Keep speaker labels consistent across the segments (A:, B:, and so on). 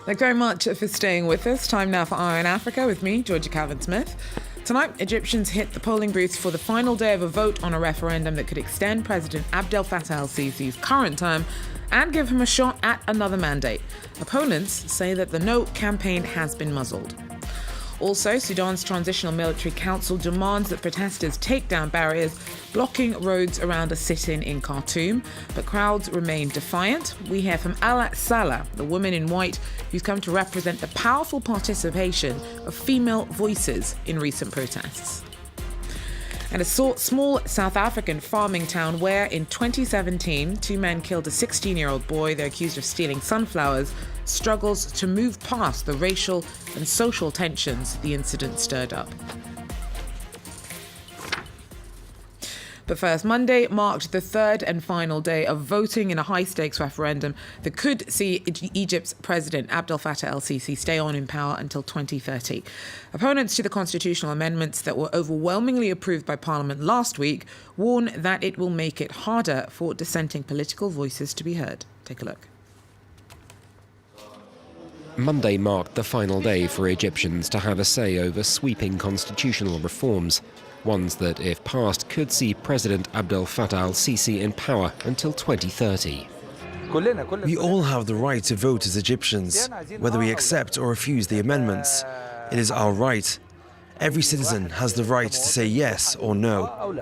A: Thanks very much for staying with us. Time now for Eye on Africa with me, Georgia Calvin-Smith. Tonight, Egyptians hit the polling booths for the final day of a vote on a referendum that could extend President Abdel Fattah al Sisi's current term and give him a shot at another mandate. Opponents say that the No campaign has been muzzled. Also, Sudan's Transitional Military Council demands that protesters take down barriers blocking roads around a sit-in in Khartoum, but crowds remain defiant. We hear from Alaa Salah, the woman in white who's come to represent the powerful participation of female voices in recent protests. And a small South African farming town where, in 2017, two men killed a 16-year-old boy they're accused of stealing sunflowers, struggles to move past the racial and social tensions the incident stirred up. But first, Monday marked the third and final day of voting in a high-stakes referendum that could see Egypt's President Abdel Fattah al Sisi stay on in power until 2030. Opponents to the constitutional amendments that were overwhelmingly approved by Parliament last week warn that it will make it harder for dissenting political voices to be heard. Take a look.
B: Monday marked the final day for Egyptians to have a say over sweeping constitutional reforms, ones that, if passed, could see President Abdel Fattah al Sisi in power until 2030.
C: We all have the right to vote as Egyptians, whether we accept or refuse the amendments. It is our right. Every citizen has the right to say yes or no.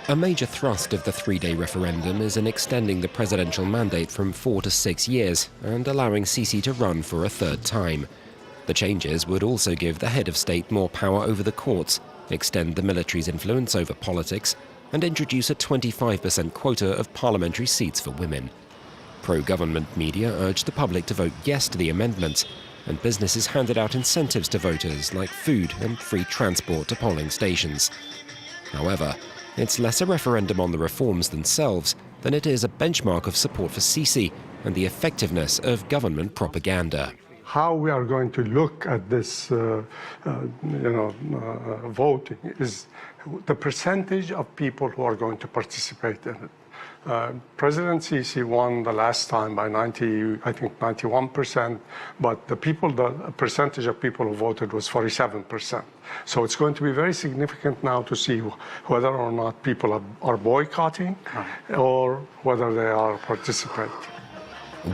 B: A major thrust of the three-day referendum is in extending the presidential mandate from 4 to 6 years and allowing Sisi to run for a third time. The changes would also give the head of state more power over the courts, extend the military's influence over politics, and introduce a 25% quota of parliamentary seats for women. Pro-government media urged the public to vote yes to the amendments, and businesses handed out incentives to voters like food and free transport to polling stations. However, it's less a referendum on the reforms themselves than it is a benchmark of support for Sisi and the effectiveness of government propaganda.
D: How we are going to look at this, voting is the percentage of people who are going to participate in it. President Sisi won the last time by 91%, but the percentage of people who voted was 47%. So it's going to be very significant now to see whether or not people are boycotting or whether they are participating.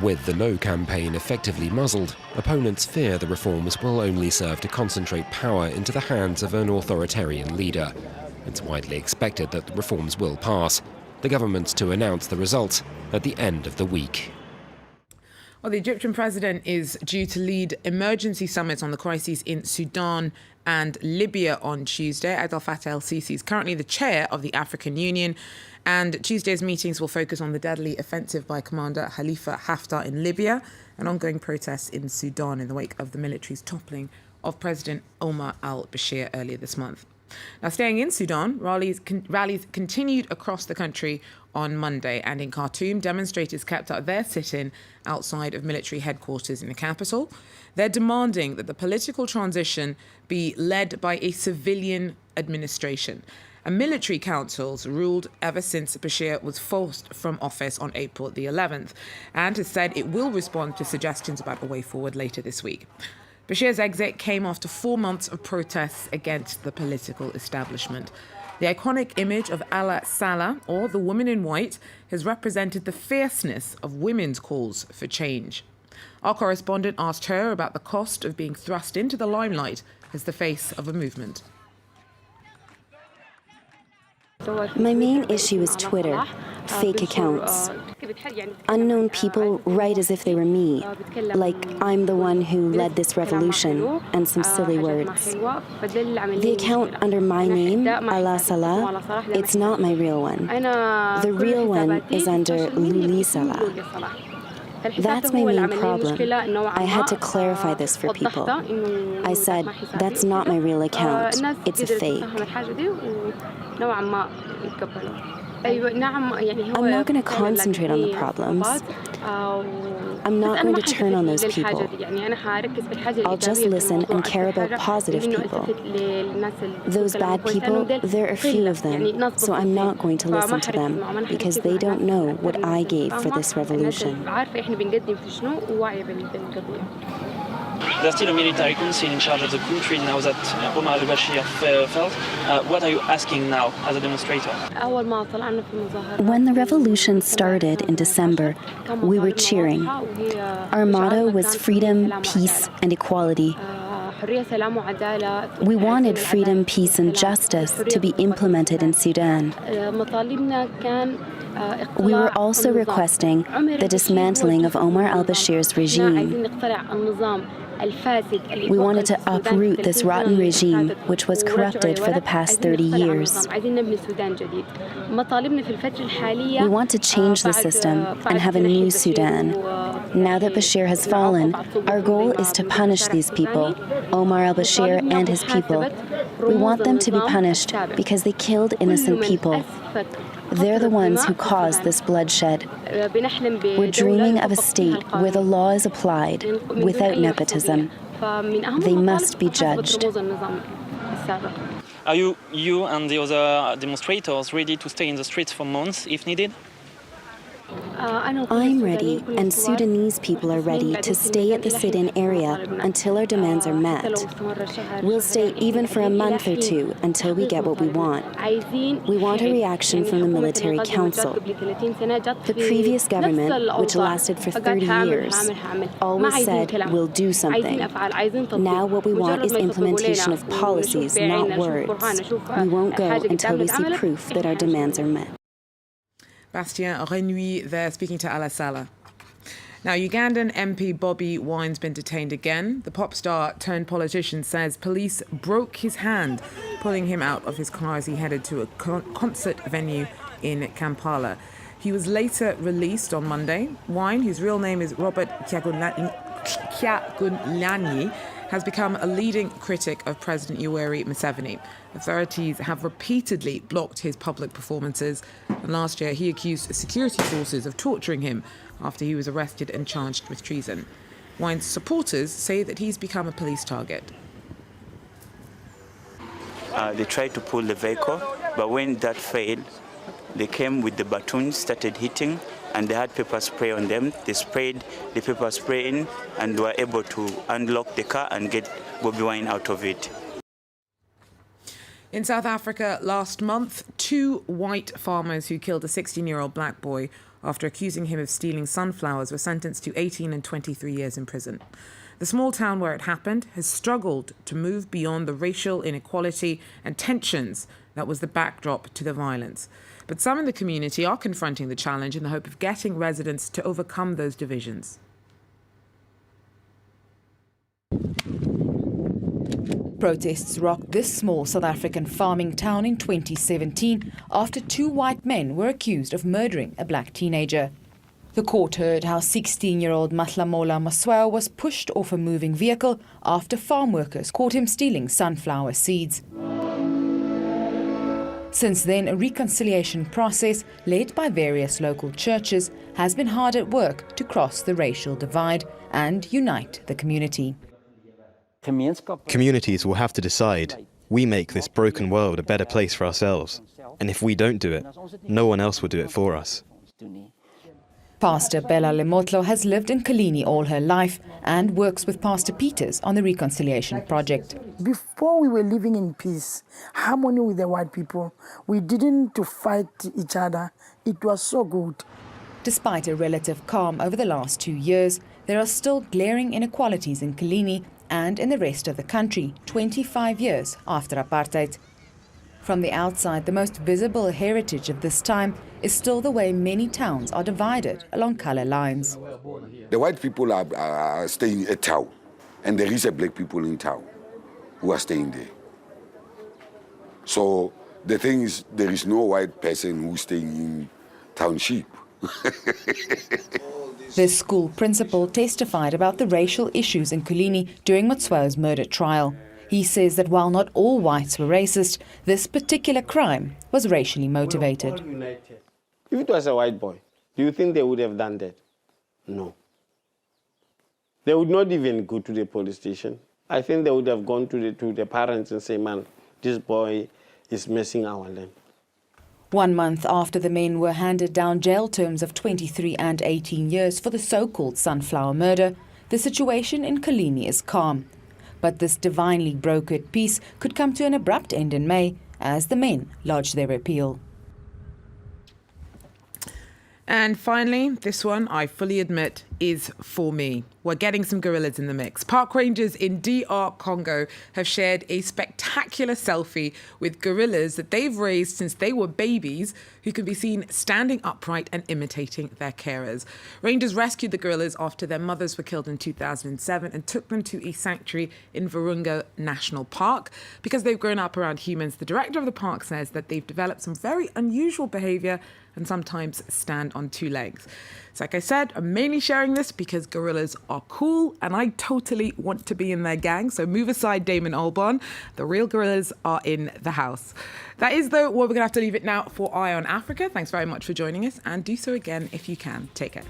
B: With the No campaign effectively muzzled, opponents fear the reforms will only serve to concentrate power into the hands of an authoritarian leader. It's widely expected that the reforms will pass. The government's to announce the results at the end of the week.
A: Well, the Egyptian president is due to lead emergency summits on the crises in Sudan and Libya on Tuesday. Abdel Fattah al Sisi is currently the chair of the African Union, and Tuesday's meetings will focus on the deadly offensive by Commander Khalifa Haftar in Libya and ongoing protests in Sudan in the wake of the military's toppling of President Omar al-Bashir earlier this month. Now, staying in Sudan, rallies continued across the country on Monday, and in Khartoum, demonstrators kept up their sit-in outside of military headquarters in the capital. They're demanding that the political transition be led by a civilian administration. And military councils ruled ever since Bashir was forced from office on April the 11th, and has said it will respond to suggestions about a way forward later this week. Bashir's exit came after 4 months of protests against the political establishment. The iconic image of Alaa Salah, or the woman in white, has represented the fierceness of women's calls for change. Our correspondent asked her about the cost of being thrust into the limelight as the face of a movement.
E: My main issue is Twitter, fake accounts. Unknown people write as if they were me, like I'm the one who led this revolution, and some silly words. The account under my name, Alaa Salah, it's not my real one. The real one is under Alaa Salah. That's my main problem. I had to clarify this for people. I said, that's not my real account, it's a fake. I'm not going to concentrate on the problems. I'm not going to turn on those people. I'll just listen and care about positive people. Those bad people, there are few of them, so I'm not going to listen to them because they don't know what I gave for this revolution.
F: There's still a military council in charge of the country now that Omar al-Bashir fell. What are you asking now as a demonstrator?
E: When the revolution started in December, we were cheering. Our motto was freedom, peace, and equality. We wanted freedom, peace, and justice to be implemented in Sudan. We were also requesting the dismantling of Omar al-Bashir's regime. We wanted to uproot this rotten regime, which was corrupted for the past 30 years. We want to change the system and have a new Sudan. Now that Bashir has fallen, our goal is to punish these people, Omar al-Bashir and his people. We want them to be punished because they killed innocent people. They're the ones who caused this bloodshed. We're dreaming of a state where the law is applied without nepotism. They must be judged.
F: Are you and the other demonstrators ready to stay in the streets for months if needed?
E: I'm ready, and Sudanese people are ready to stay at the sit-in area until our demands are met. We'll stay even for a month or two until we get what we want. We want a reaction from the military council. The previous government, which lasted for 30 years, always said, we'll do something. Now what we want is implementation of policies, not words. We won't go until we see proof that our demands are met.
A: Bastien Renouy there speaking to Alaa Salah. Now, Ugandan MP Bobby Wine's been detained again. The pop star turned politician says police broke his hand, pulling him out of his car as he headed to a concert venue in Kampala. He was later released on Monday. Wine, whose real name is Robert Kyagulanyi, has become a leading critic of President Yoweri Museveni. Authorities have repeatedly blocked his public performances. And last year, he accused security forces of torturing him after he was arrested and charged with treason. Wine's supporters say that he's become a police target.
G: They tried to pull the vehicle, but when that failed, they came with the batons, started hitting, and they had pepper spray on them. They sprayed the pepper spray in and were able to unlock the car and get Bobby Wine out of it.
A: In South Africa last month, 2 white farmers who killed a 16-year-old black boy after accusing him of stealing sunflowers were sentenced to 18 and 23 years in prison. The small town where it happened has struggled to move beyond the racial inequality and tensions that was the backdrop to the violence. But some in the community are confronting the challenge in the hope of getting residents to overcome those divisions.
H: Protests rocked this small South African farming town in 2017 after 2 white men were accused of murdering a black teenager. The court heard how 16-year-old Matlamola Maswao was pushed off a moving vehicle after farm workers caught him stealing sunflower seeds. Since then, a reconciliation process led by various local churches has been hard at work to cross the racial divide and unite the community.
I: Communities will have to decide. We make this broken world a better place for ourselves. And if we don't do it, no one else will do it for us.
H: Pastor Bella Lemotlo has lived in Kalini all her life and works with Pastor Peters on the Reconciliation Project.
J: Before we were living in peace, harmony with the white people, we didn't to fight each other. It was so good.
H: Despite a relative calm over the last 2 years, there are still glaring inequalities in Kalini and in the rest of the country 25 years after apartheid. From the outside, the most visible heritage of this time is still the way many towns are divided along colour lines.
K: The white people are staying at town, and there is a black people in town who are staying there. So the thing is, there is no white person who's staying in township.
H: This school principal testified about the racial issues in Kulini during Matswao's murder trial. He says that while not all whites were racist, this particular crime was racially motivated.
L: If it was a white boy, do you think they would have done that? No. They would not even go to the police station. I think they would have gone to the parents and say, man, this boy is messing our land.
H: 1 month after the men were handed down jail terms of 23 and 18 years for the so-called Sunflower murder, the situation in Kalini is calm. But this divinely brokered peace could come to an abrupt end in May as the men lodge their appeal.
A: And finally, this one, I fully admit, is for me. We're getting some gorillas in the mix. Park rangers in DR Congo have shared a spectacular selfie with gorillas that they've raised since they were babies, who can be seen standing upright and imitating their carers. Rangers rescued the gorillas after their mothers were killed in 2007 and took them to a sanctuary in Virunga National Park. Because they've grown up around humans, the director of the park says that they've developed some very unusual behaviour and sometimes stand on two legs. So like I said, I'm mainly sharing this because gorillas are cool and I totally want to be in their gang. So move aside, Damon Albarn. The real gorillas are in the house. That is, though, where we're going to have to leave it now for Eye on Africa. Thanks very much for joining us, and do so again if you can. Take care.